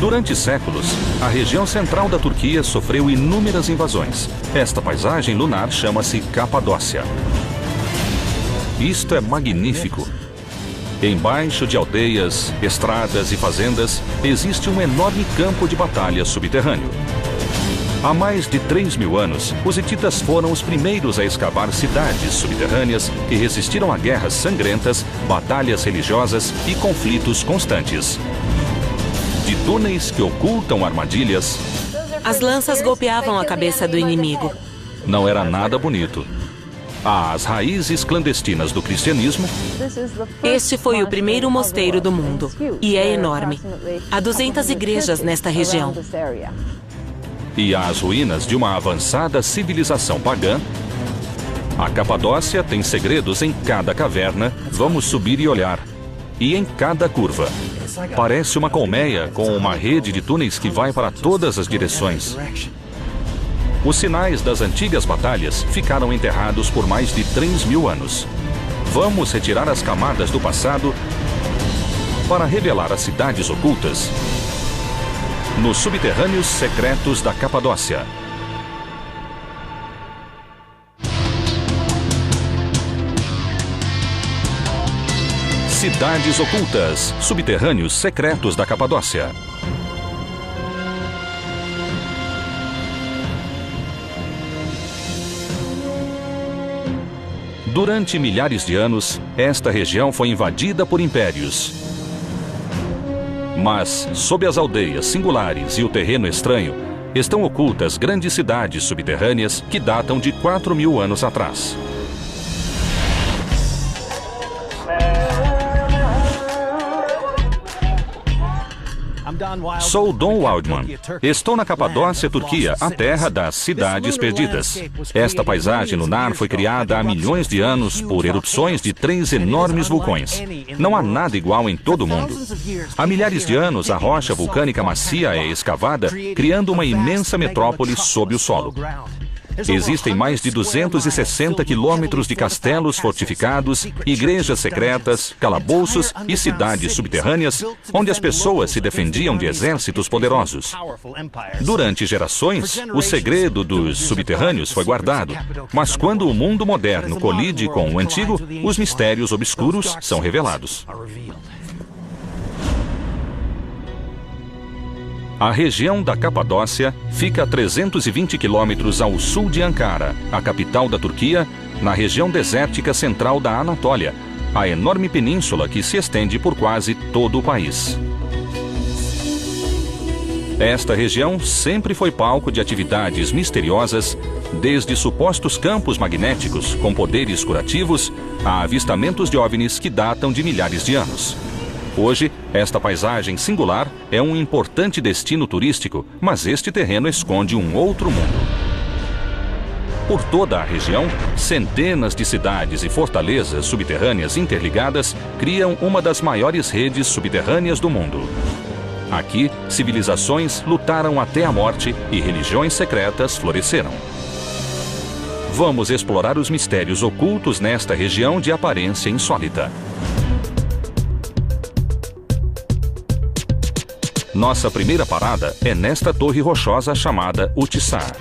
Durante séculos, a região central da Turquia sofreu inúmeras invasões. Esta paisagem lunar chama-se Capadócia. Isto é magnífico. Embaixo de aldeias, estradas e fazendas, existe um enorme campo de batalha subterrâneo. Há mais de 3.000 anos, os hititas foram os primeiros a escavar cidades subterrâneas que resistiram a guerras sangrentas, batalhas religiosas e conflitos constantes. De túneis que ocultam armadilhas, As lanças golpeavam a cabeça do inimigo. não era nada bonito. Às raízes clandestinas do cristianismo, Este foi o primeiro mosteiro do mundo e é enorme. Há 200 igrejas nesta região. e às ruínas de uma avançada civilização pagã, a Capadócia tem segredos em cada caverna. Vamos subir e olhar. E em cada curva. Parece uma colmeia com uma rede de túneis que vai para todas as direções. Os sinais das antigas batalhas ficaram enterrados por mais de 3.000 anos. Vamos retirar as camadas do passado para revelar as cidades ocultas nos subterrâneos secretos da Capadócia. Cidades ocultas, subterrâneos secretos da Capadócia. Durante milhares de anos, esta região foi invadida por impérios. Mas, sob as aldeias singulares e o terreno estranho, estão ocultas grandes cidades subterrâneas que datam de 4.000 anos atrás. Sou Don Waldman. Estou na Capadócia, Turquia, a terra das cidades perdidas. Esta paisagem lunar foi criada há milhões de anos por erupções de 3 enormes vulcões. Não há nada igual em todo o mundo. Há milhares de anos, a rocha vulcânica macia é escavada, criando uma imensa metrópole sob o solo. Existem mais de 260 quilômetros de castelos fortificados, igrejas secretas, calabouços e cidades subterrâneas, onde as pessoas se defendiam de exércitos poderosos. Durante gerações, o segredo dos subterrâneos foi guardado, mas quando o mundo moderno colide com o antigo, os mistérios obscuros são revelados. A região da Capadócia fica a 320 quilômetros ao sul de Ankara, a capital da Turquia, na região desértica central da Anatólia, a enorme península que se estende por quase todo o país. Esta região sempre foi palco de atividades misteriosas, desde supostos campos magnéticos com poderes curativos a avistamentos de OVNIs que datam de milhares de anos. Hoje, esta paisagem singular é um importante destino turístico, mas este terreno esconde um outro mundo. Por toda a região, centenas de cidades e fortalezas subterrâneas interligadas criam uma das maiores redes subterrâneas do mundo. Aqui, civilizações lutaram até a morte e religiões secretas floresceram. Vamos explorar os mistérios ocultos nesta região de aparência insólita. Nossa primeira parada é nesta torre rochosa chamada Uçhisar.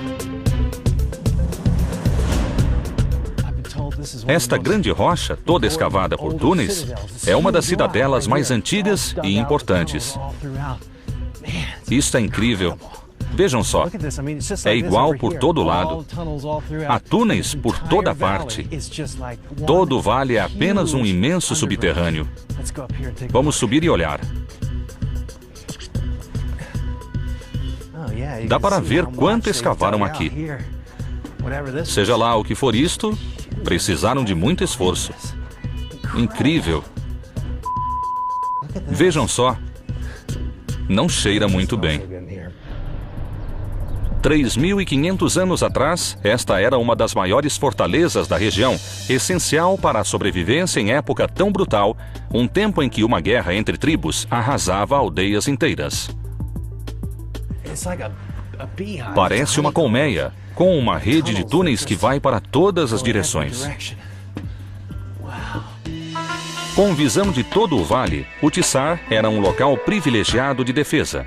Esta grande rocha, toda escavada por túneis, é uma das cidadelas mais antigas e importantes. Isso é incrível. Vejam só, é igual por todo lado. Há túneis por toda parte. Todo o vale é apenas um imenso subterrâneo. Vamos subir e olhar. Dá para ver quanto escavaram aqui. Seja lá o que for isto, precisaram de muito esforço. Incrível. Vejam só. Não cheira muito bem. 3.500 anos atrás, esta era uma das maiores fortalezas da região, essencial para a sobrevivência em época tão brutal, um tempo em que uma guerra entre tribos arrasava aldeias inteiras. Parece uma colmeia, com uma rede de túneis que vai para todas as direções. Com visão de todo o vale, Uçhisar era um local privilegiado de defesa.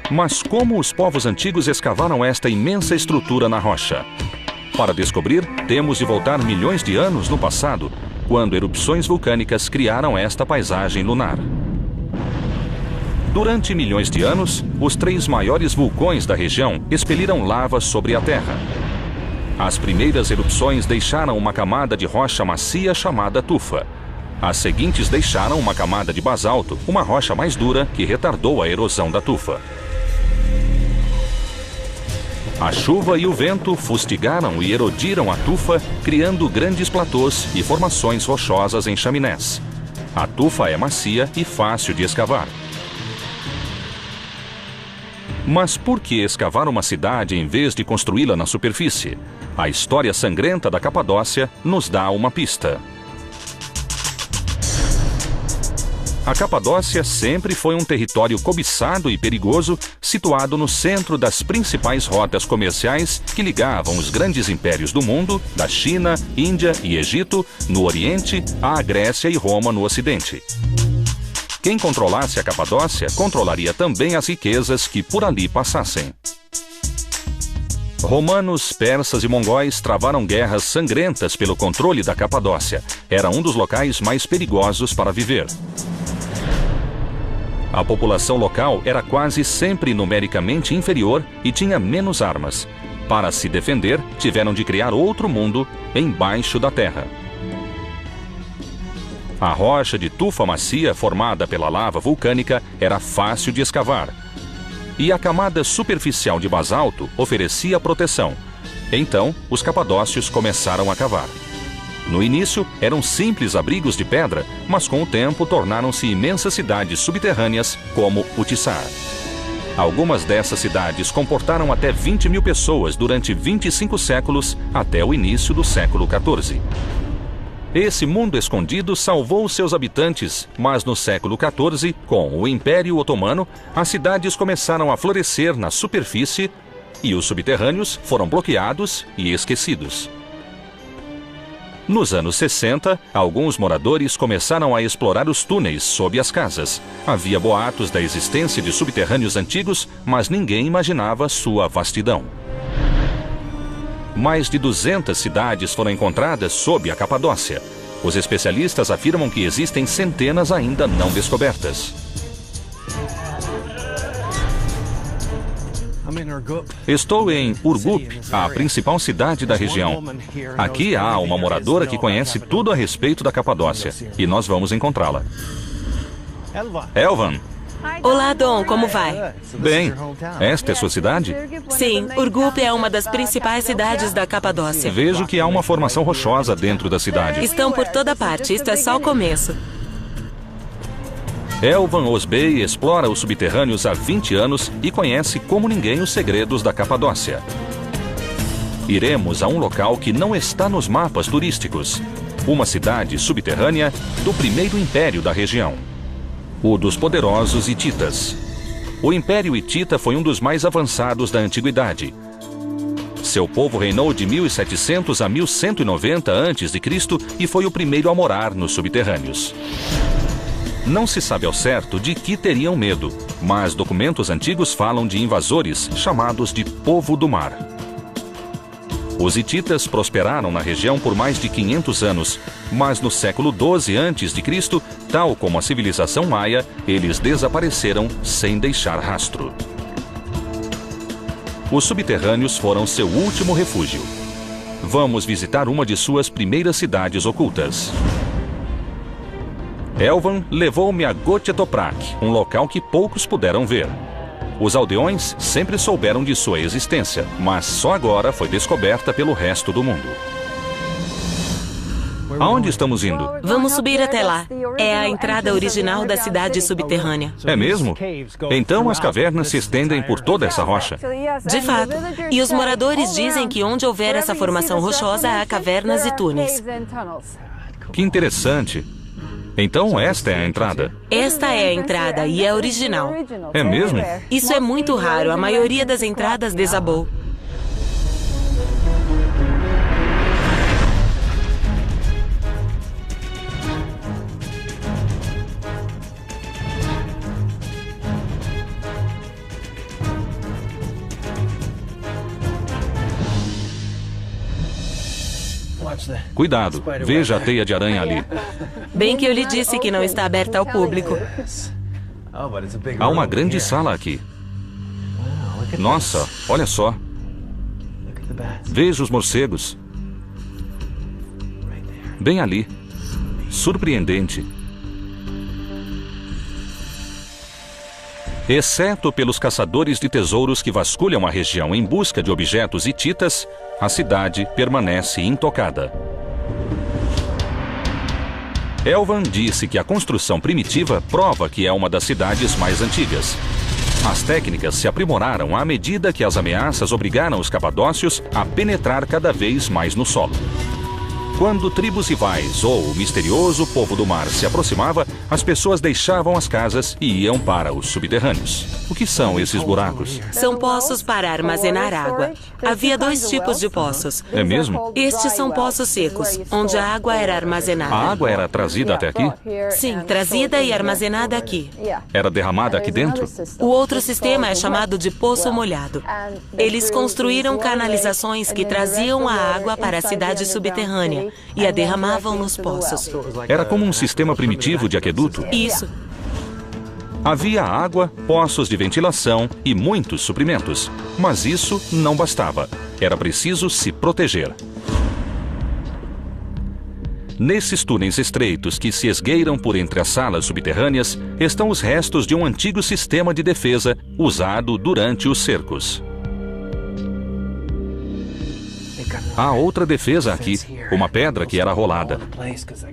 Mas como os povos antigos escavaram esta imensa estrutura na rocha? Para descobrir, temos de voltar milhões de anos no passado, quando erupções vulcânicas criaram esta paisagem lunar. Durante milhões de anos, os 3 maiores vulcões da região expeliram lava sobre a Terra. As primeiras erupções deixaram uma camada de rocha macia chamada tufa. As seguintes deixaram uma camada de basalto, uma rocha mais dura que retardou a erosão da tufa. A chuva e o vento fustigaram e erodiram a tufa, criando grandes platôs e formações rochosas em chaminés. A tufa é macia e fácil de escavar. Mas por que escavar uma cidade em vez de construí-la na superfície? A história sangrenta da Capadócia nos dá uma pista. A Capadócia sempre foi um território cobiçado e perigoso, situado no centro das principais rotas comerciais que ligavam os grandes impérios do mundo, da China, Índia e Egito, no Oriente, à Grécia e Roma no Ocidente. Quem controlasse a Capadócia controlaria também as riquezas que por ali passassem. Romanos, persas e mongóis travaram guerras sangrentas pelo controle da Capadócia. Era um dos locais mais perigosos para viver. A população local era quase sempre numericamente inferior e tinha menos armas. Para se defender, tiveram de criar outro mundo embaixo da terra. A rocha de tufa macia formada pela lava vulcânica era fácil de escavar. E a camada superficial de basalto oferecia proteção. Então, os capadócios começaram a cavar. No início, eram simples abrigos de pedra, mas com o tempo tornaram-se imensas cidades subterrâneas, como o Tissar. Algumas dessas cidades comportaram até 20 mil pessoas durante 25 séculos, até o início do século XIV. Esse mundo escondido salvou seus habitantes, mas no século XIV, com o Império Otomano, as cidades começaram a florescer na superfície e os subterrâneos foram bloqueados e esquecidos. Nos anos 60, alguns moradores começaram a explorar os túneis sob as casas. Havia boatos da existência de subterrâneos antigos, mas ninguém imaginava sua vastidão. Mais de 200 cidades foram encontradas sob a Capadócia. Os especialistas afirmam que existem centenas ainda não descobertas. Estou em Urgup, a principal cidade da região. Aqui há uma moradora que conhece tudo a respeito da Capadócia, e nós vamos encontrá-la. Elvan. Olá, Dom, como vai? Bem, esta é sua cidade? Sim, Urgup é uma das principais cidades da Capadócia. Vejo que há uma formação rochosa dentro da cidade. Estão por toda parte, isto é só o começo. Elvan Osbey explora os subterrâneos há 20 anos e conhece como ninguém os segredos da Capadócia. Iremos a um local que não está nos mapas turísticos. Uma cidade subterrânea do primeiro império da região. O dos poderosos hititas. O Império Hitita foi um dos mais avançados da antiguidade. Seu povo reinou de 1700 a 1190 a.C. e foi o primeiro a morar nos subterrâneos. Não se sabe ao certo de que teriam medo, mas documentos antigos falam de invasores chamados de Povo do Mar. Os hititas prosperaram na região por mais de 500 anos, mas no século XII a.C., tal como a civilização maia, eles desapareceram sem deixar rastro. Os subterrâneos foram seu último refúgio. Vamos visitar uma de suas primeiras cidades ocultas. Elvan levou-me a Göthe-Toprak, um local que poucos puderam ver. Os aldeões sempre souberam de sua existência, mas só agora foi descoberta pelo resto do mundo. Aonde estamos indo? Vamos subir até lá. É a entrada original da cidade subterrânea. É mesmo? Então as cavernas se estendem por toda essa rocha? De fato. E os moradores dizem que onde houver essa formação rochosa há cavernas e túneis. Que interessante. Então esta é a entrada? Esta é a entrada e é original. É mesmo? Isso é muito raro. A maioria das entradas desabou. Cuidado, veja a teia de aranha ali. Bem que eu lhe disse que não está aberta ao público. Há uma grande sala aqui. Nossa, olha só. Veja os morcegos. Bem ali. Surpreendente. Exceto pelos caçadores de tesouros que vasculham a região em busca de objetos hititas, a cidade permanece intocada. Elvan disse que a construção primitiva prova que é uma das cidades mais antigas. As técnicas se aprimoraram à medida que as ameaças obrigaram os capadócios a penetrar cada vez mais no solo. Quando tribos rivais ou o misterioso povo do mar se aproximava, as pessoas deixavam as casas e iam para os subterrâneos. O que são esses buracos? São poços para armazenar água. Havia 2 tipos de poços. É mesmo? Estes são poços secos, onde a água era armazenada. A água era trazida até aqui? Sim, trazida e armazenada aqui. Era derramada aqui dentro? O outro sistema é chamado de poço molhado. Eles construíram canalizações que traziam a água para a cidade subterrânea e a derramavam nos poços. Era como um sistema primitivo de aqueduto? Isso. Havia água, poços de ventilação e muitos suprimentos. Mas isso não bastava. Era preciso se proteger. Nesses túneis estreitos que se esgueiram por entre as salas subterrâneas estão os restos de um antigo sistema de defesa usado durante os cercos. Há outra defesa aqui, uma pedra que era rolada.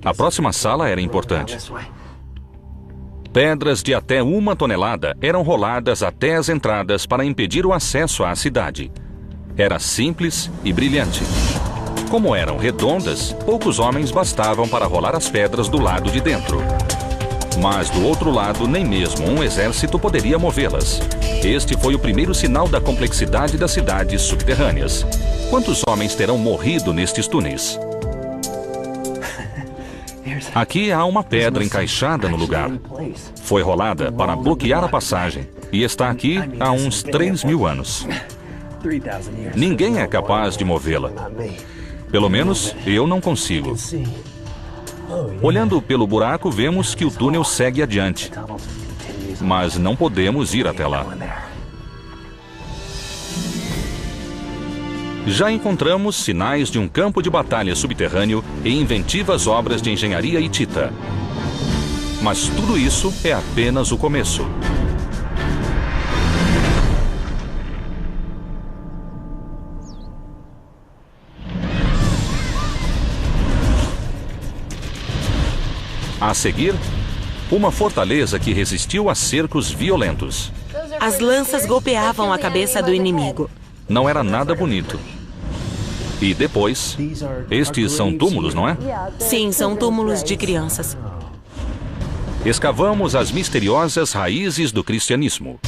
A próxima sala era importante. Pedras de até 1 tonelada eram roladas até as entradas para impedir o acesso à cidade. Era simples e brilhante. Como eram redondas, poucos homens bastavam para rolar as pedras do lado de dentro. Mas do outro lado, nem mesmo um exército poderia movê-las. Este foi o primeiro sinal da complexidade das cidades subterrâneas. Quantos homens terão morrido nestes túneis? Aqui há uma pedra encaixada no lugar. Foi rolada para bloquear a passagem e está aqui há uns 3.000 anos. Ninguém é capaz de movê-la. Pelo menos, eu não consigo. Olhando pelo buraco, vemos que o túnel segue adiante. Mas não podemos ir até lá. Já encontramos sinais de um campo de batalha subterrâneo e inventivas obras de engenharia hitita. Mas tudo isso é apenas o começo. A seguir, uma fortaleza que resistiu a cercos violentos. As lanças golpeavam a cabeça do inimigo. Não era nada bonito. E depois, estes são túmulos, não é? Sim, são túmulos de crianças. Escavamos as misteriosas raízes do cristianismo.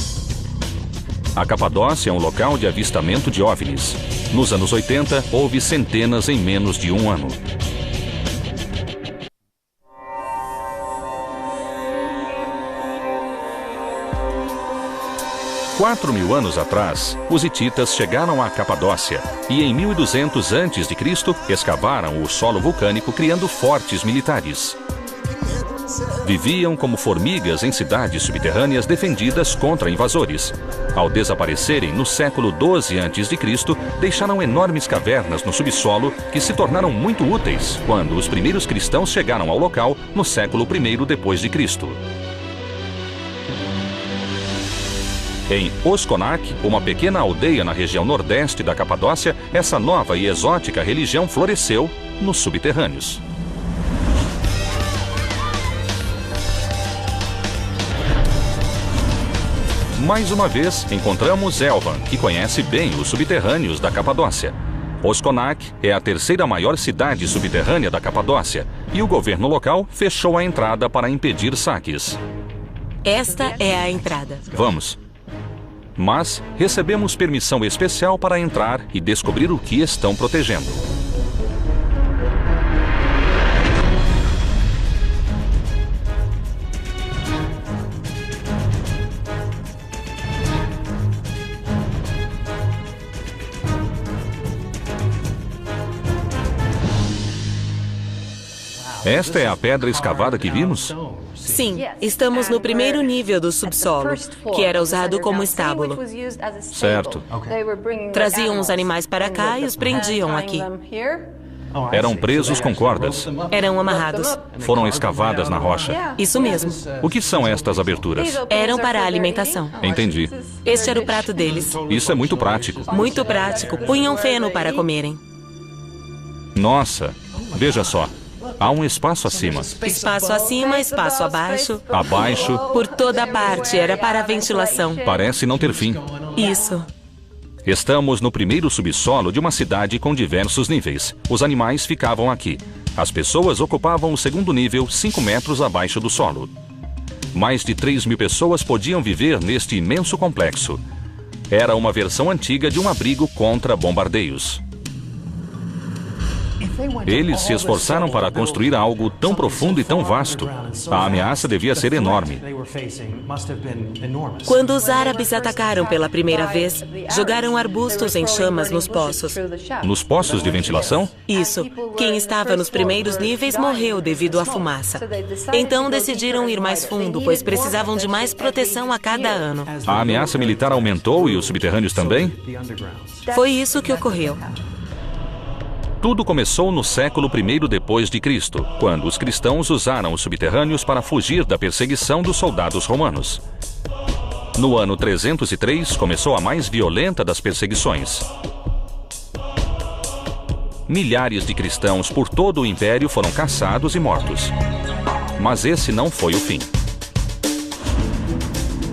A Capadócia é um local de avistamento de OVNIs. Nos anos 80, houve centenas em menos de um ano. Quatro 4.000 anos atrás, os hititas chegaram à Capadócia e em 1200 a.C. escavaram o solo vulcânico criando fortes militares. Viviam como formigas em cidades subterrâneas defendidas contra invasores. Ao desaparecerem no século 12 a.C., deixaram enormes cavernas no subsolo que se tornaram muito úteis quando os primeiros cristãos chegaram ao local no século I depois de Cristo. Em Oskonak, uma pequena aldeia na região nordeste da Capadócia, essa nova e exótica religião floresceu nos subterrâneos. Mais uma vez, encontramos Elvan, que conhece bem os subterrâneos da Capadócia. Oskonak é a terceira maior cidade subterrânea da Capadócia e o governo local fechou a entrada para impedir saques. Esta é a entrada. Vamos. Mas recebemos permissão especial para entrar e descobrir o que estão protegendo. Esta é a pedra escavada que vimos? Sim, estamos no primeiro nível do subsolo, que era usado como estábulo. Certo. Traziam os animais para cá e os prendiam aqui. Eram presos com cordas. Eram amarrados. Foram escavadas na rocha. Isso mesmo. O que são estas aberturas? Eram para a alimentação. Entendi. Este era o prato deles. Isso é muito prático. Muito prático. Punham feno para comerem. Nossa, veja só. Há um espaço acima. Espaço acima, espaço abaixo. Abaixo. Por toda parte. Era para a ventilação. Parece não ter fim. Isso. Estamos no primeiro subsolo de uma cidade com diversos níveis. Os animais ficavam aqui. As pessoas ocupavam o segundo nível, 5 metros abaixo do solo. Mais de 3.000 pessoas podiam viver neste imenso complexo. Era uma versão antiga de um abrigo contra bombardeios. Eles se esforçaram para construir algo tão profundo e tão vasto. A ameaça devia ser enorme. Quando os árabes atacaram pela primeira vez, jogaram arbustos em chamas nos poços. Nos poços de ventilação? Isso. Quem estava nos primeiros níveis morreu devido à fumaça. Então decidiram ir mais fundo, pois precisavam de mais proteção a cada ano. A ameaça militar aumentou e os subterrâneos também? Foi isso que ocorreu. Tudo começou no século I depois de Cristo, quando os cristãos usaram os subterrâneos para fugir da perseguição dos soldados romanos. No ano 303, começou a mais violenta das perseguições. Milhares de cristãos por todo o império foram caçados e mortos. Mas esse não foi o fim.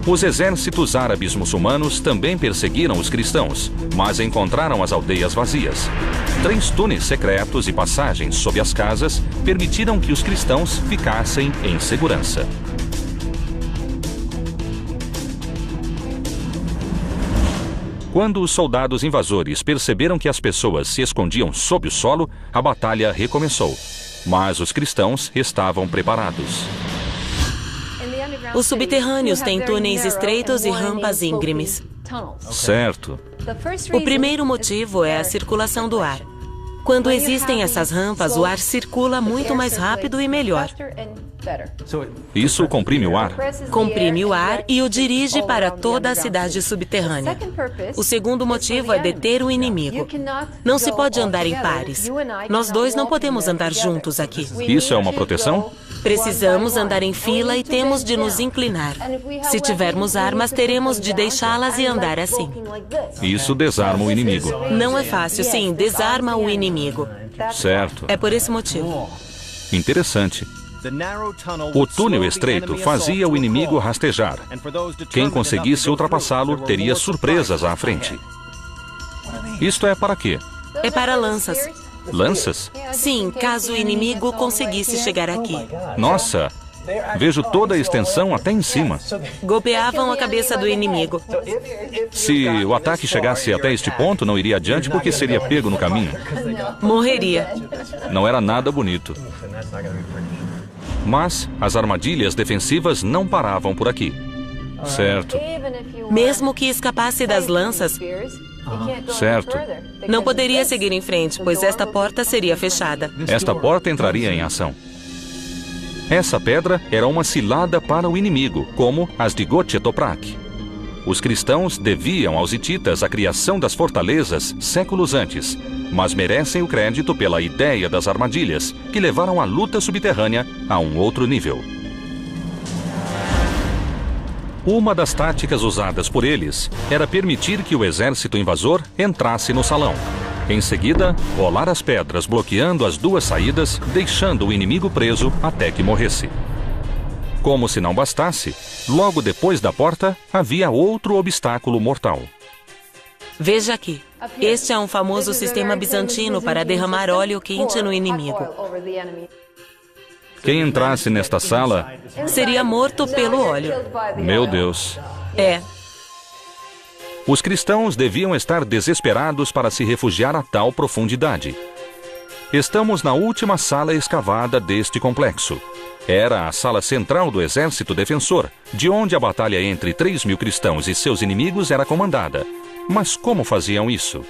Os exércitos árabes muçulmanos também perseguiram os cristãos, mas encontraram as aldeias vazias. 3 túneis secretos e passagens sob as casas permitiram que os cristãos ficassem em segurança. Quando os soldados invasores perceberam que as pessoas se escondiam sob o solo, a batalha recomeçou. Mas os cristãos estavam preparados. Os subterrâneos têm túneis estreitos e rampas íngremes. Certo. O primeiro motivo é a circulação do ar. Quando existem essas rampas, o ar circula muito mais rápido e melhor. Isso comprime o ar? Comprime o ar e o dirige para toda a cidade subterrânea. O segundo motivo é deter o inimigo. Não se pode andar em pares. Nós dois não podemos andar juntos aqui. Isso é uma proteção? Precisamos andar em fila e temos de nos inclinar. Se tivermos armas, teremos de deixá-las e andar assim. Isso desarma o inimigo. Não é fácil, sim, desarma o inimigo. Certo. É por esse motivo. Interessante. O túnel estreito fazia o inimigo rastejar. Quem conseguisse ultrapassá-lo teria surpresas à frente. Isto é para quê? É para lanças. Lanças? Sim, caso o inimigo conseguisse chegar aqui. Nossa! Vejo toda a extensão até em cima. Golpeavam a cabeça do inimigo. Se o ataque chegasse até este ponto, não iria adiante porque seria pego no caminho. Morreria. Não era nada bonito. Mas as armadilhas defensivas não paravam por aqui. Certo. Mesmo que escapasse das lanças, certo. Não poderia seguir em frente, pois esta porta seria fechada. Esta porta entraria em ação. Essa pedra era uma cilada para o inimigo, como as de Gotye Toprak. Os cristãos deviam aos hititas a criação das fortalezas séculos antes, mas merecem o crédito pela ideia das armadilhas, que levaram a luta subterrânea a um outro nível. Uma das táticas usadas por eles era permitir que o exército invasor entrasse no salão. Em seguida, rolar as pedras bloqueando as 2 saídas, deixando o inimigo preso até que morresse. Como se não bastasse, logo depois da porta havia outro obstáculo mortal. Veja aqui. Este é um famoso sistema bizantino para derramar óleo quente no inimigo. Quem entrasse nesta sala seria morto pelo óleo. Meu Deus. É. Os cristãos deviam estar desesperados para se refugiar a tal profundidade. Estamos na última sala escavada deste complexo. Era a sala central do exército defensor, de onde a batalha entre 3.000 cristãos e seus inimigos era comandada. Mas como faziam isso?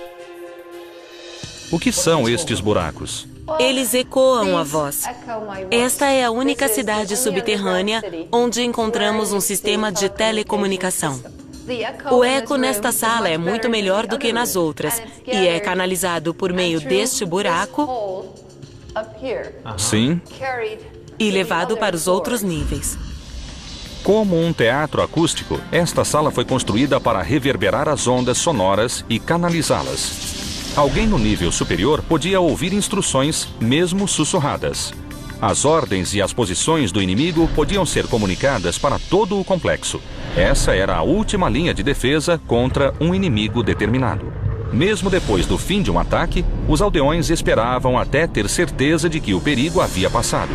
O que são estes buracos? Eles ecoam a voz. Esta é a única cidade subterrânea onde encontramos um sistema de telecomunicação. O eco nesta sala é muito melhor do que nas outras e é canalizado por meio deste buraco Sim. e levado para os outros níveis. Como um teatro acústico, esta sala foi construída para reverberar as ondas sonoras e canalizá-las. Alguém no nível superior podia ouvir instruções, mesmo sussurradas. As ordens e as posições do inimigo podiam ser comunicadas para todo o complexo. Essa era a última linha de defesa contra um inimigo determinado. Mesmo depois do fim de um ataque, os aldeões esperavam até ter certeza de que o perigo havia passado.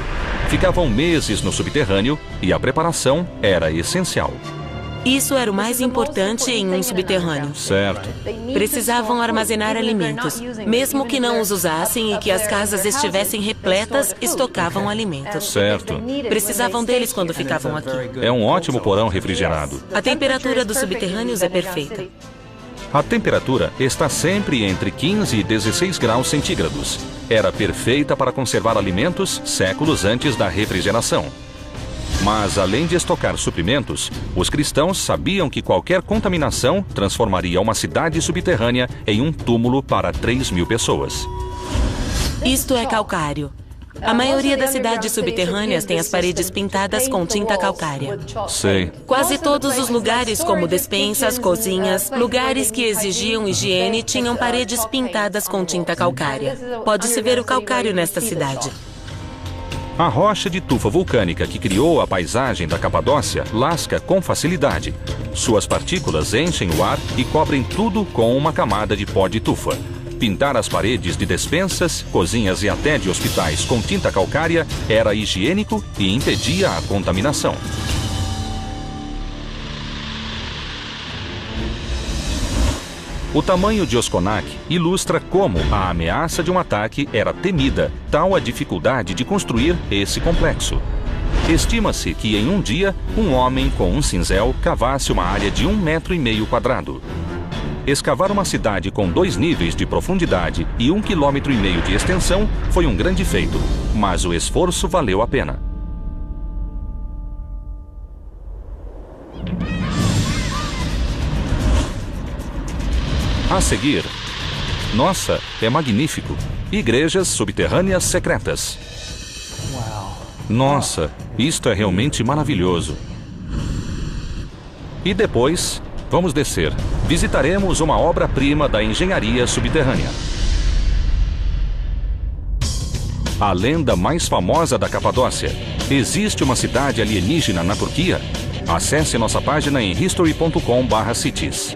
Ficavam meses no subterrâneo e a preparação era essencial. Isso era o mais importante em um subterrâneo. Certo. Precisavam armazenar alimentos. Mesmo que não os usassem e que as casas estivessem repletas, estocavam alimentos. Certo. Precisavam deles quando ficavam aqui. É um ótimo porão refrigerado. A temperatura dos subterrâneos é perfeita. A temperatura está sempre entre 15 e 16 graus centígrados. Era perfeita para conservar alimentos séculos antes da refrigeração. Mas, além de estocar suprimentos, os cristãos sabiam que qualquer contaminação transformaria uma cidade subterrânea em um túmulo para 3.000 pessoas. Isto é calcário. A maioria das cidades subterrâneas tem as paredes pintadas com tinta calcária. Sei. Quase todos os lugares, como despensas, cozinhas, lugares que exigiam higiene, tinham paredes pintadas com tinta calcária. Pode-se ver o calcário nesta cidade. A rocha de tufa vulcânica que criou a paisagem da Capadócia lasca com facilidade. Suas partículas enchem o ar e cobrem tudo com uma camada de pó de tufa. Pintar as paredes de despensas, cozinhas e até de hospitais com tinta calcária era higiênico e impedia a contaminação. O tamanho de Osconac ilustra como a ameaça de um ataque era temida, tal a dificuldade de construir esse complexo. Estima-se que em um dia, um homem com um cinzel cavasse uma área de 1,5 metro quadrado. Escavar uma cidade com 2 níveis de profundidade e 1,5 quilômetro de extensão foi um grande feito, mas o esforço valeu a pena. A seguir, nossa, é magnífico. Igrejas subterrâneas secretas. Nossa, isto é realmente maravilhoso. E depois, vamos descer. Visitaremos uma obra-prima da engenharia subterrânea. A lenda mais famosa da Capadócia. Existe uma cidade alienígena na Turquia? Acesse nossa página em history.com/cities.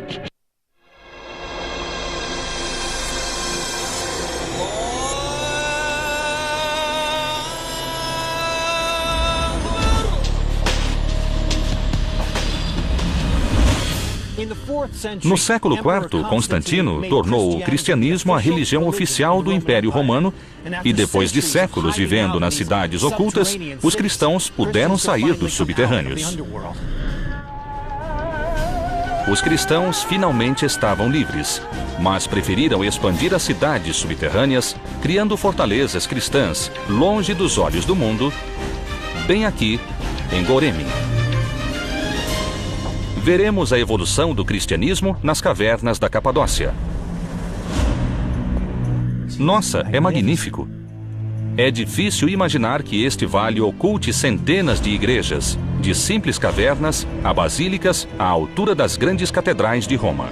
No século IV, Constantino tornou o cristianismo a religião oficial do Império Romano e depois de séculos vivendo nas cidades ocultas, os cristãos puderam sair dos subterrâneos. Os cristãos finalmente estavam livres, mas preferiram expandir as cidades subterrâneas, criando fortalezas cristãs longe dos olhos do mundo, bem aqui em Goremi. Veremos a evolução do cristianismo nas cavernas da Capadócia. Nossa, é magnífico! É difícil imaginar que este vale oculte centenas de igrejas, de simples cavernas a basílicas à altura das grandes catedrais de Roma.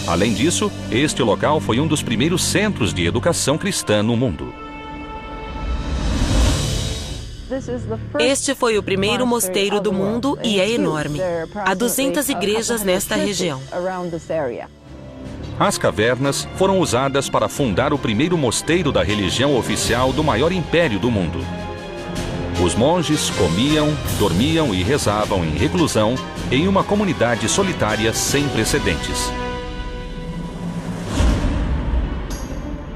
Além disso, este local foi um dos primeiros centros de educação cristã no mundo. Este foi o primeiro mosteiro do mundo e é enorme. Há 200 igrejas nesta região. As cavernas foram usadas para fundar o primeiro mosteiro da religião oficial do maior império do mundo. Os monges comiam, dormiam e rezavam em reclusão em uma comunidade solitária sem precedentes.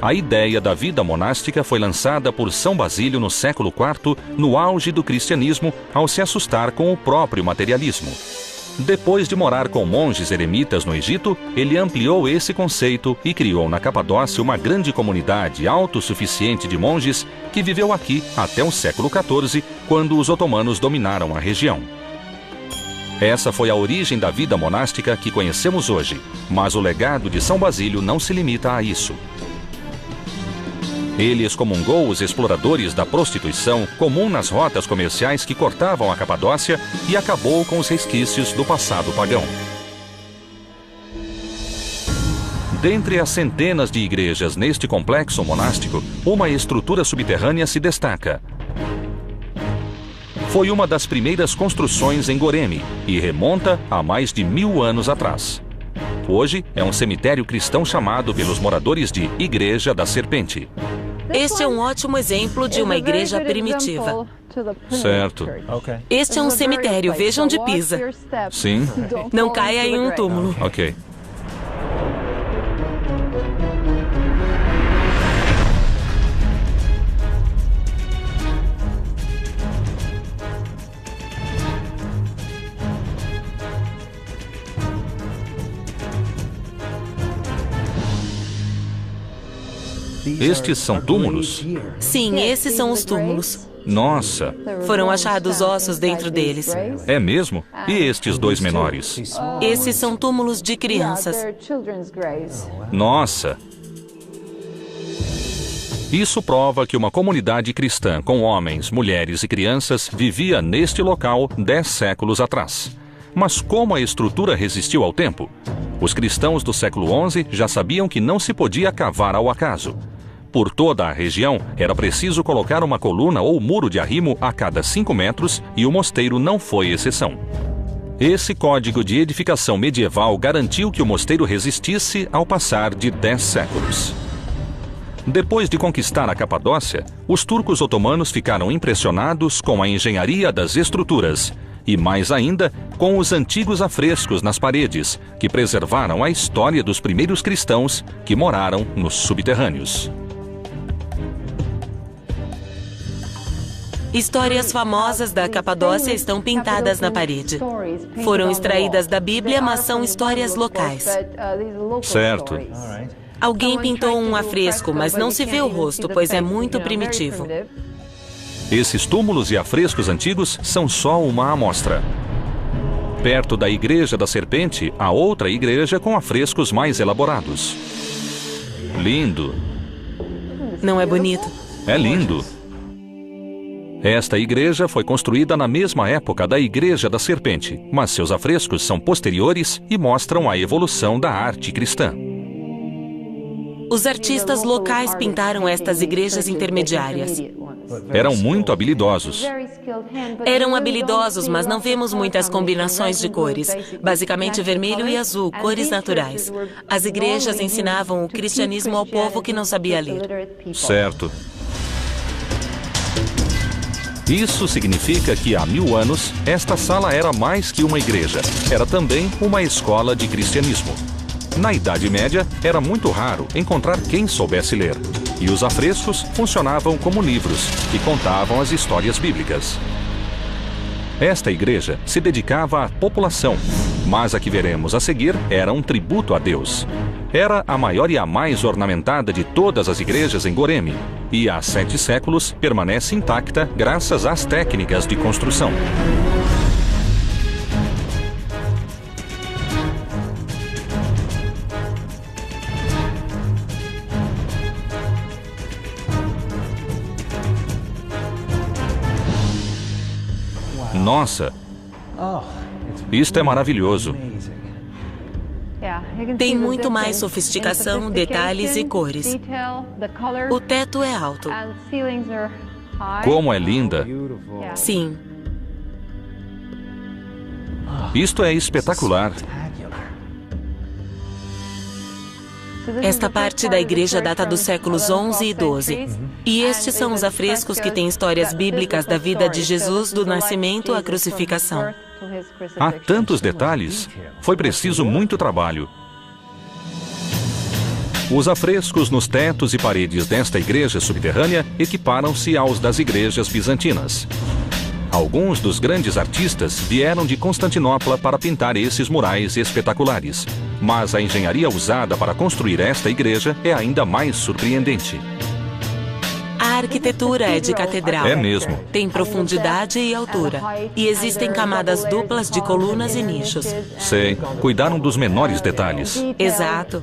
A ideia da vida monástica foi lançada por São Basílio no século IV, no auge do cristianismo, ao se assustar com o próprio materialismo. Depois de morar com monges eremitas no Egito, ele ampliou esse conceito e criou na Capadócia uma grande comunidade autossuficiente de monges que viveu aqui até o século XIV, quando os otomanos dominaram a região. Essa foi a origem da vida monástica que conhecemos hoje, mas o legado de São Basílio não se limita a isso. Ele excomungou os exploradores da prostituição comum nas rotas comerciais que cortavam a Capadócia e acabou com os resquícios do passado pagão. Dentre as centenas de igrejas neste complexo monástico, uma estrutura subterrânea se destaca. Foi uma das primeiras construções em Goreme e remonta a mais de 1000 anos atrás. Hoje é um cemitério cristão chamado pelos moradores de Igreja da Serpente. Este é um ótimo exemplo de uma igreja primitiva. Certo. Este é um cemitério, vejam de Pisa. Sim. Não caia em um túmulo. Ok. Estes são túmulos? Sim, esses são os túmulos. Nossa! Foram achados ossos dentro deles. É mesmo? E estes dois menores? Esses são túmulos de crianças. Nossa! Isso prova que uma comunidade cristã com homens, mulheres e crianças vivia neste local 10 séculos atrás. Mas como a estrutura resistiu ao tempo? Os cristãos do século XI já sabiam que não se podia cavar ao acaso. Por toda a região, era preciso colocar uma coluna ou muro de arrimo a cada 5 metros e o mosteiro não foi exceção. Esse código de edificação medieval garantiu que o mosteiro resistisse ao passar de 10 séculos. Depois de conquistar a Capadócia, os turcos otomanos ficaram impressionados com a engenharia das estruturas e, mais ainda, com os antigos afrescos nas paredes, que preservaram a história dos primeiros cristãos que moraram nos subterrâneos. Histórias famosas da Capadócia estão pintadas na parede. Foram extraídas da Bíblia, mas são histórias locais. Certo. Alguém pintou um afresco, mas não se vê o rosto, pois é muito primitivo. Esses túmulos e afrescos antigos são só uma amostra. Perto da Igreja da Serpente, há outra igreja com afrescos mais elaborados. Lindo! Não é bonito? É lindo! Esta igreja foi construída na mesma época da Igreja da Serpente, mas seus afrescos são posteriores e mostram a evolução da arte cristã. Os artistas locais pintaram estas igrejas intermediárias. Eram muito habilidosos. Eram habilidosos, mas não vemos muitas combinações de cores. Basicamente vermelho e azul, cores naturais. As igrejas ensinavam o cristianismo ao povo que não sabia ler. Certo. Isso significa que há 1000 anos, esta sala era mais que uma igreja. Era também uma escola de cristianismo. Na Idade Média, era muito raro encontrar quem soubesse ler. E os afrescos funcionavam como livros que contavam as histórias bíblicas. Esta igreja se dedicava à população, mas a que veremos a seguir era um tributo a Deus. Era a maior e a mais ornamentada de todas as igrejas em Goreme, e há 7 séculos permanece intacta graças às técnicas de construção. Nossa! Isto é maravilhoso! Tem muito mais sofisticação, detalhes e cores. O teto é alto. Como é linda! Sim. Isto é espetacular! Esta parte da igreja data dos séculos XI e XII. E estes são os afrescos que têm histórias bíblicas da vida de Jesus, do nascimento à crucificação. Há tantos detalhes. Foi preciso muito trabalho. Os afrescos nos tetos e paredes desta igreja subterrânea equiparam-se aos das igrejas bizantinas. Alguns dos grandes artistas vieram de Constantinopla para pintar esses murais espetaculares. Mas a engenharia usada para construir esta igreja é ainda mais surpreendente. A arquitetura é de catedral. É mesmo. Tem profundidade e altura. E existem camadas duplas de colunas e nichos. Sei. Cuidaram dos menores detalhes. Exato.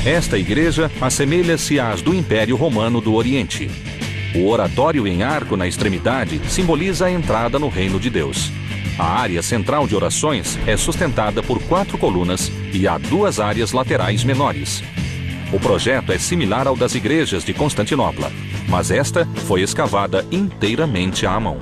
Esta igreja assemelha-se às do Império Romano do Oriente. O oratório em arco na extremidade simboliza a entrada no reino de Deus. A área central de orações é sustentada por 4 colunas e há 2 áreas laterais menores. O projeto é similar ao das igrejas de Constantinopla, mas esta foi escavada inteiramente à mão.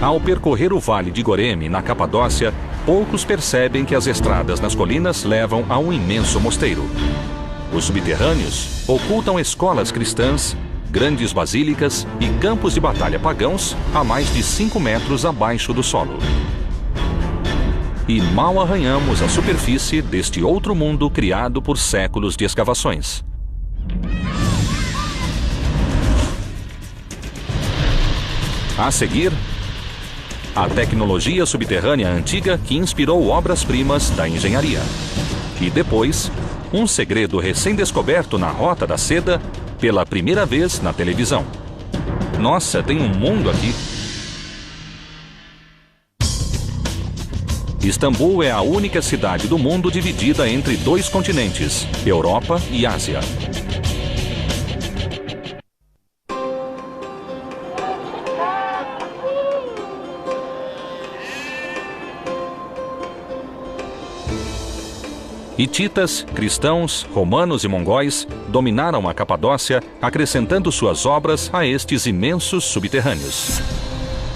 Ao percorrer o vale de Goreme, na Capadócia, poucos percebem que as estradas nas colinas levam a um imenso mosteiro. Os subterrâneos ocultam escolas cristãs, grandes basílicas e campos de batalha pagãos a mais de 5 metros abaixo do solo. E mal arranhamos a superfície deste outro mundo criado por séculos de escavações. A seguir, a tecnologia subterrânea antiga que inspirou obras-primas da engenharia. E depois, um segredo recém-descoberto na Rota da Seda pela primeira vez na televisão. Nossa, tem um mundo aqui. Istambul é a única cidade do mundo dividida entre 2 continentes, Europa e Ásia. Hititas, cristãos, romanos e mongóis dominaram a Capadócia, acrescentando suas obras a estes imensos subterrâneos.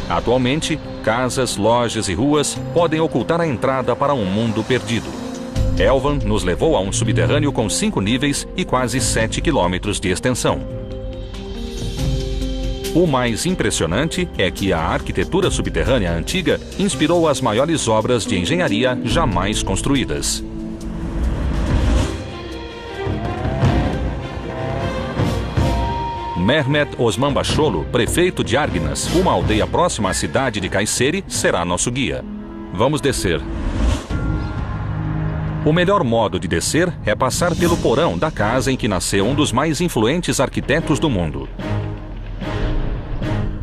Atualmente, casas, lojas e ruas podem ocultar a entrada para um mundo perdido. Elvan nos levou a um subterrâneo com 5 níveis e quase 7 quilômetros de extensão. O mais impressionante é que a arquitetura subterrânea antiga inspirou as maiores obras de engenharia jamais construídas. Mehmet Osman Bacholo, prefeito de Argnas, uma aldeia próxima à cidade de Kayseri, será nosso guia. Vamos descer. O melhor modo de descer é passar pelo porão da casa em que nasceu um dos mais influentes arquitetos do mundo.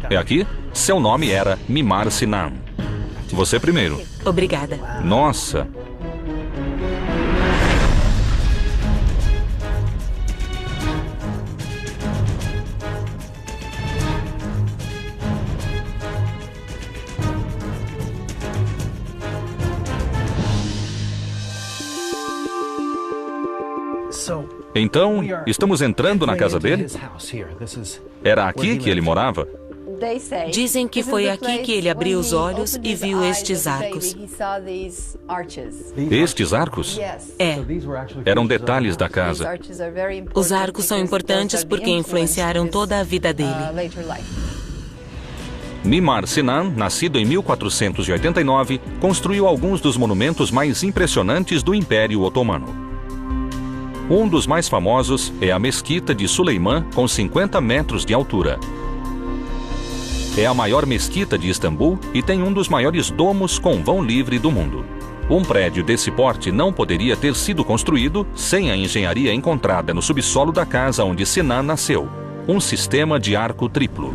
É aqui? Seu nome era Mimar Sinan. Você primeiro. Obrigada. Nossa! Então, estamos entrando na casa dele? Era aqui que ele morava? Dizem que foi aqui que ele abriu os olhos e viu estes arcos. Estes arcos? É. Eram detalhes da casa. Os arcos são importantes porque influenciaram toda a vida dele. Mimar Sinan, nascido em 1489, construiu alguns dos monumentos mais impressionantes do Império Otomano. Um dos mais famosos é a Mesquita de Suleiman, com 50 metros de altura. É a maior mesquita de Istambul e tem um dos maiores domos com vão livre do mundo. Um prédio desse porte não poderia ter sido construído sem a engenharia encontrada no subsolo da casa onde Sinan nasceu, um sistema de arco triplo.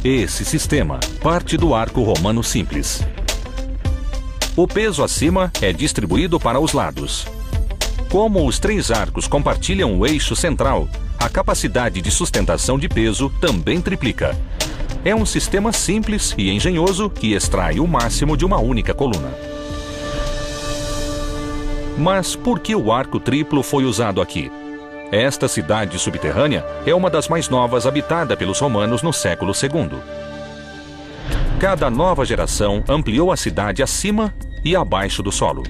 Esse sistema parte do arco romano simples. O peso acima é distribuído para os lados. Como os 3 arcos compartilham o eixo central, a capacidade de sustentação de peso também triplica. É um sistema simples e engenhoso que extrai o máximo de uma única coluna. Mas por que o arco triplo foi usado aqui? Esta cidade subterrânea é uma das mais novas habitada pelos romanos no século II. Cada nova geração ampliou a cidade acima e abaixo do solo.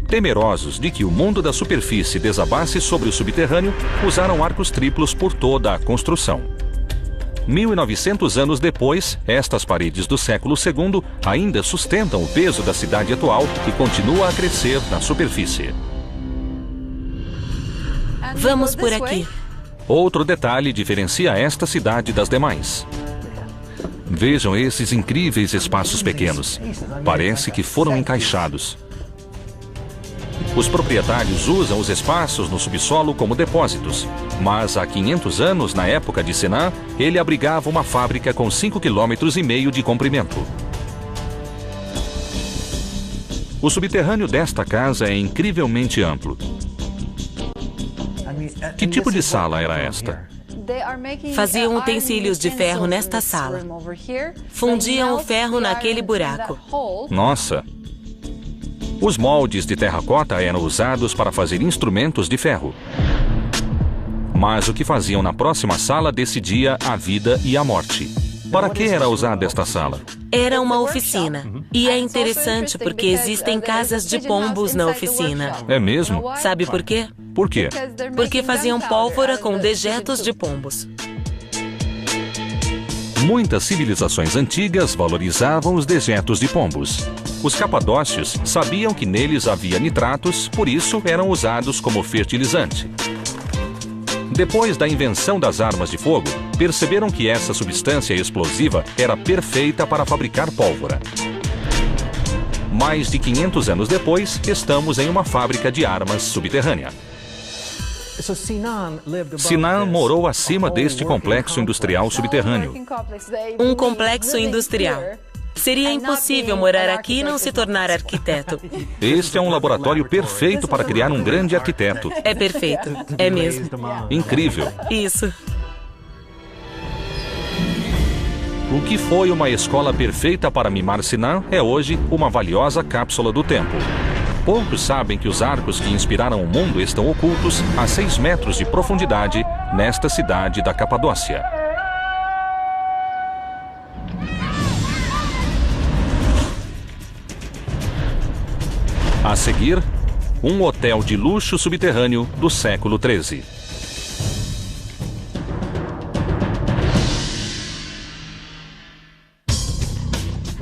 Temerosos de que o mundo da superfície desabasse sobre o subterrâneo, usaram arcos triplos por toda a construção. 1.900 anos depois, estas paredes do século II ainda sustentam o peso da cidade atual, que continua a crescer na superfície. Vamos por aqui. Outro detalhe diferencia esta cidade das demais. Vejam esses incríveis espaços pequenos. Parece que foram encaixados. Os proprietários usam os espaços no subsolo como depósitos, mas há 500 anos, na época de Senan, ele abrigava uma fábrica com 5,5 km de comprimento. O subterrâneo desta casa é incrivelmente amplo. Que tipo de sala era esta? Faziam utensílios de ferro nesta sala. Fundiam o ferro naquele buraco. Nossa! Os moldes de terracota eram usados para fazer instrumentos de ferro. Mas o que faziam na próxima sala decidia a vida e a morte. Para que era usada esta sala? Era uma oficina. E é interessante porque existem casas de pombos na oficina. É mesmo? Sabe por quê? Por quê? Porque faziam pólvora com dejetos de pombos. Muitas civilizações antigas valorizavam os dejetos de pombos. Os capadócios sabiam que neles havia nitratos, por isso eram usados como fertilizante. Depois da invenção das armas de fogo, perceberam que essa substância explosiva era perfeita para fabricar pólvora. Mais de 500 anos depois, estamos em uma fábrica de armas subterrânea. Sinan morou acima deste complexo industrial subterrâneo. Um complexo industrial. Seria impossível morar aqui e não se tornar arquiteto. Este é um laboratório perfeito para criar um grande arquiteto. É perfeito. É mesmo. Incrível. Isso. O que foi uma escola perfeita para mimar Sinan é hoje uma valiosa cápsula do tempo. Poucos sabem que os arcos que inspiraram o mundo estão ocultos a 6 metros de profundidade nesta cidade da Capadócia. A seguir, um hotel de luxo subterrâneo do século XIII.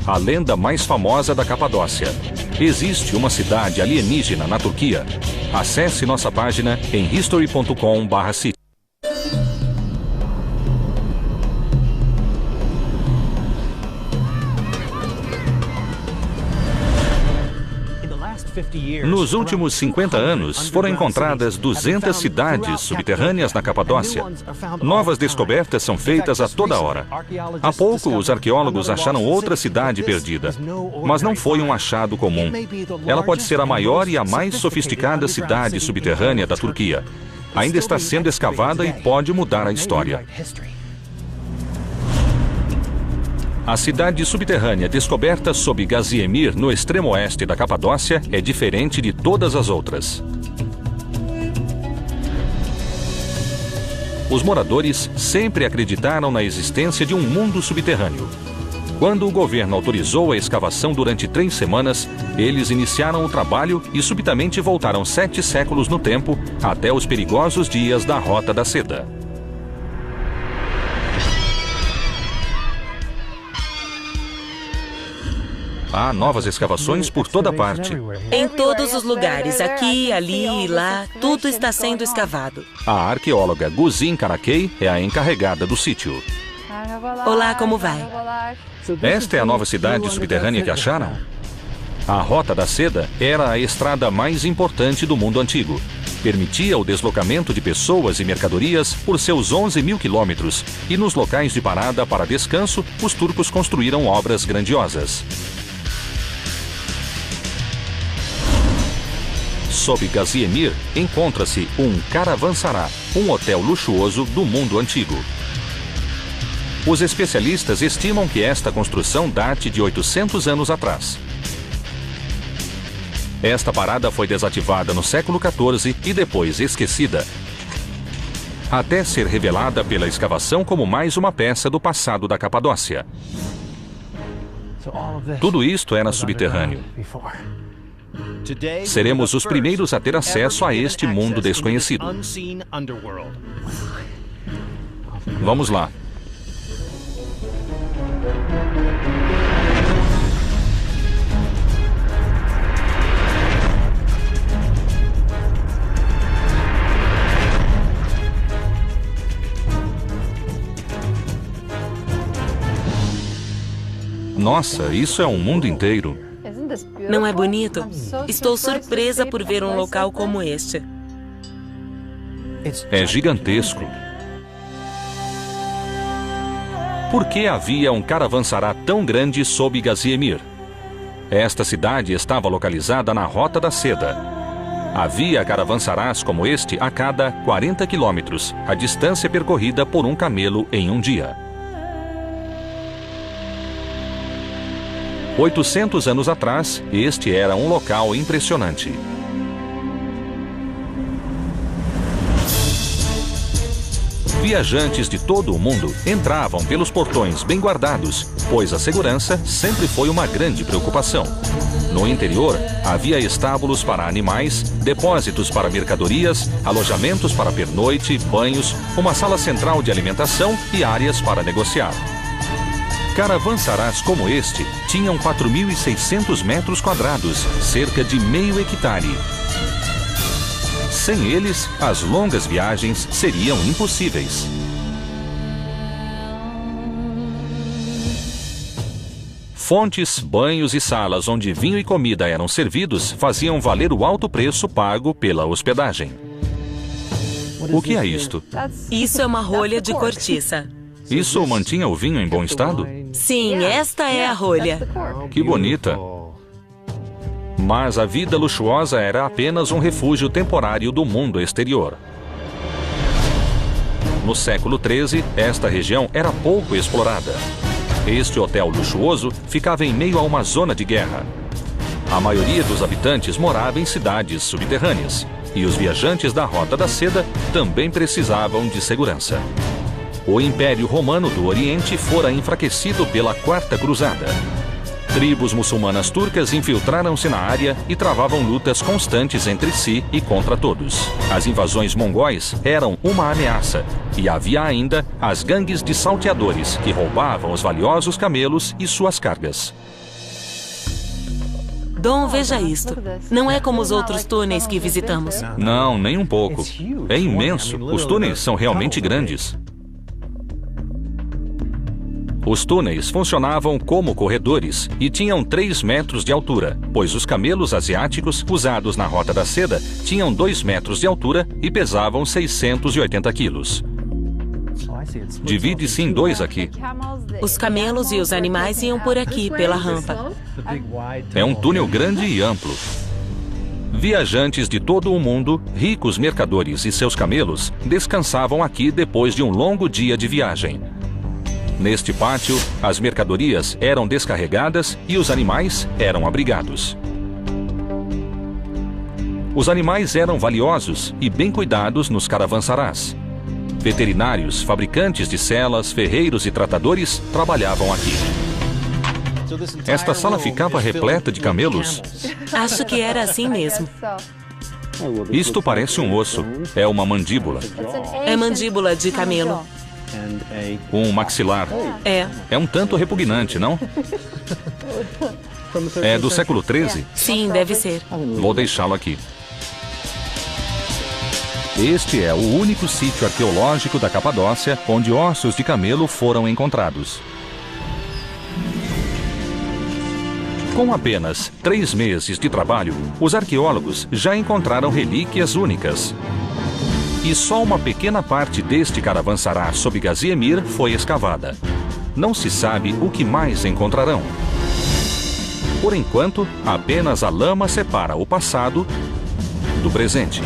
A lenda mais famosa da Capadócia. Existe uma cidade alienígena na Turquia. Acesse nossa página em history.com/city. Nos últimos 50 anos, foram encontradas 200 cidades subterrâneas na Capadócia. Novas descobertas são feitas a toda hora. Há pouco, os arqueólogos acharam outra cidade perdida, mas não foi um achado comum. Ela pode ser a maior e a mais sofisticada cidade subterrânea da Turquia. Ainda está sendo escavada e pode mudar a história. A cidade subterrânea descoberta sob Gaziemir, no extremo oeste da Capadócia, é diferente de todas as outras. Os moradores sempre acreditaram na existência de um mundo subterrâneo. Quando o governo autorizou a escavação durante 3 semanas, eles iniciaram o trabalho e subitamente voltaram 7 séculos no tempo, até os perigosos dias da Rota da Seda. Há novas escavações por toda parte. Em todos os lugares, aqui, ali e lá, tudo está sendo escavado. A arqueóloga Guzin Karakay é a encarregada do sítio. Olá, como vai? Esta é a nova cidade subterrânea que acharam? A Rota da Seda era a estrada mais importante do mundo antigo. Permitia o deslocamento de pessoas e mercadorias por seus 11.000 quilômetros, e nos locais de parada para descanso, os turcos construíram obras grandiosas. Sob Gaziemir, encontra-se um Caravanserai, um hotel luxuoso do mundo antigo. Os especialistas estimam que esta construção date de 800 anos atrás. Esta parada foi desativada no século XIV e depois esquecida, até ser revelada pela escavação como mais uma peça do passado da Capadócia. Tudo isto era subterrâneo. Seremos os primeiros a ter acesso a este mundo desconhecido. Vamos lá. Nossa, isso é um mundo inteiro. Não é bonito? Estou surpresa por ver um local como este. É gigantesco. Por que havia um caravançará tão grande sob Gaziemir? Esta cidade estava localizada na Rota da Seda. Havia caravançarás como este a cada 40 quilômetros, a distância percorrida por um camelo em um dia. 800 anos atrás, este era um local impressionante. Viajantes de todo o mundo entravam pelos portões bem guardados, pois a segurança sempre foi uma grande preocupação. No interior, havia estábulos para animais, depósitos para mercadorias, alojamentos para pernoite, banhos, uma sala central de alimentação e áreas para negociar. Caravançarás como este tinham 4.600 metros quadrados, cerca de meio hectare. Sem eles, as longas viagens seriam impossíveis. Fontes, banhos e salas onde vinho e comida eram servidos faziam valer o alto preço pago pela hospedagem. O que é isto? Isso é uma rolha de cortiça. Isso mantinha o vinho em bom estado? Sim, esta é a rolha. Que bonita! Mas a vida luxuosa era apenas um refúgio temporário do mundo exterior. No século XIII, esta região era pouco explorada. Este hotel luxuoso ficava em meio a uma zona de guerra. A maioria dos habitantes morava em cidades subterrâneas, e os viajantes da Rota da Seda também precisavam de segurança. O Império Romano do Oriente fora enfraquecido pela Quarta Cruzada. Tribos muçulmanas turcas infiltraram-se na área e travavam lutas constantes entre si e contra todos. As invasões mongóis eram uma ameaça, e havia ainda as gangues de salteadores que roubavam os valiosos camelos e suas cargas. Dom, veja isto. Não é como os outros túneis que visitamos. Não, nem um pouco. É imenso. Os túneis são realmente grandes. Os túneis funcionavam como corredores e tinham 3 metros de altura, pois os camelos asiáticos usados na Rota da Seda tinham 2 metros de altura e pesavam 680 quilos. Divide-se em 2 aqui. Os camelos e os animais iam por aqui, pela rampa. É um túnel grande e amplo. Viajantes de todo o mundo, ricos mercadores e seus camelos, descansavam aqui depois de um longo dia de viagem. Neste pátio, as mercadorias eram descarregadas e os animais eram abrigados. Os animais eram valiosos e bem cuidados nos caravançarás. Veterinários, fabricantes de selas, ferreiros e tratadores trabalhavam aqui. Esta sala ficava repleta de camelos? Acho que era assim mesmo. Isto parece um osso. É uma mandíbula. É mandíbula de camelo. Um maxilar. É um tanto repugnante, não? É do século XIII? Sim, deve ser. Vou deixá-lo aqui. Este é o único sítio arqueológico da Capadócia onde ossos de camelo foram encontrados. Com apenas 3 meses de trabalho, os arqueólogos já encontraram relíquias únicas. E só uma pequena parte deste caravançará sob Gaziemir foi escavada. Não se sabe o que mais encontrarão. Por enquanto, apenas a lama separa o passado do presente.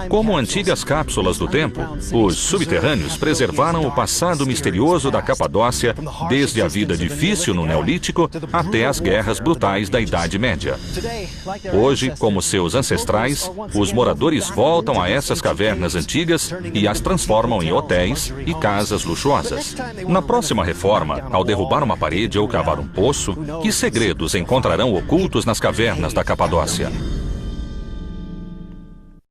Como antigas cápsulas do tempo, os subterrâneos preservaram o passado misterioso da Capadócia, desde a vida difícil no Neolítico até as guerras brutais da Idade Média. Hoje, como seus ancestrais, os moradores voltam a essas cavernas antigas e as transformam em hotéis e casas luxuosas. Na próxima reforma, ao derrubar uma parede ou cavar um poço, que segredos encontrarão ocultos nas cavernas da Capadócia?